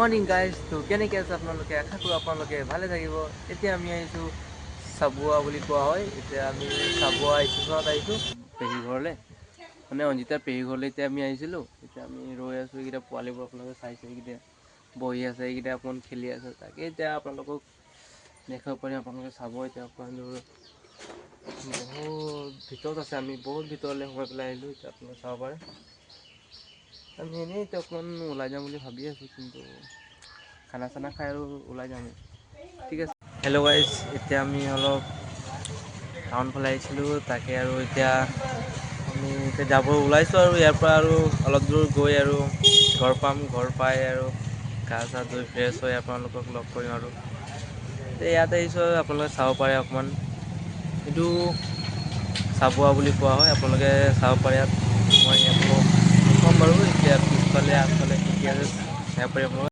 Morning guys. তো কেনেকৈ আছে আপোনালোকে? আশা কৰোঁ আপোনালোকে ভালে থাকিব। এতিয়া আমি আহিছোঁ চাবুৱা বুলি কোৱা হয়। এতিয়া আমি চাবুৱা ষ্টেচনত আহিছোঁ পেহী ঘৰলৈ, মানে অঞ্জিতাৰ পেহী ঘৰলৈ এতিয়া আমি আহিছিলোঁ। এতিয়া আমি ৰৈ আছোঁ। এইকেইটা পোৱালিবোৰ আপোনালোকে চাইছে, এইকেইটা বহি আছে, এইকেইটা অকণমান খেলি আছে। তাকে এতিয়া আপোনালোকক দেখাব পাৰিম, আপোনালোকে চাব। এতিয়া আপোনালোক বহুত ভিতৰত আছে, আমি বহুত ভিতৰলৈ সোমাই পেলাই আহিলোঁ। এতিয়া আপোনালোকে চাব পাৰে। আমি এনেই এতিয়া অকণমান ওলাই যাম বুলি ভাবি আছোঁ, কিন্তু খানা চানা খাই আৰু ওলাই যাম। ঠিক আছে। হেল্ল' গাইজ, এতিয়া আমি অলপ টাউন ফালে আহিছিলোঁ। তাকে আৰু এতিয়া আমি যাব ওলাইছোঁ আৰু ইয়াৰ পৰা আৰু অলপ দূৰ গৈ আৰু ঘৰ পাম। ঘৰ পাই আৰু গা চা ধুই ফ্ৰেছ হৈ আপোনালোকক লগ কৰিম। আৰু ইয়াত আহিছোঁ, আপোনালোকে চাব পাৰে অকণমান। এইটো চাবুৱা বুলি কোৱা হয়, আপোনালোকে চাব পাৰে। ইয়াত মই ক'ম বাৰু, এতিয়া পিছফালে আগফালে কি কি আছে চাব পাৰি আপোনালোকে।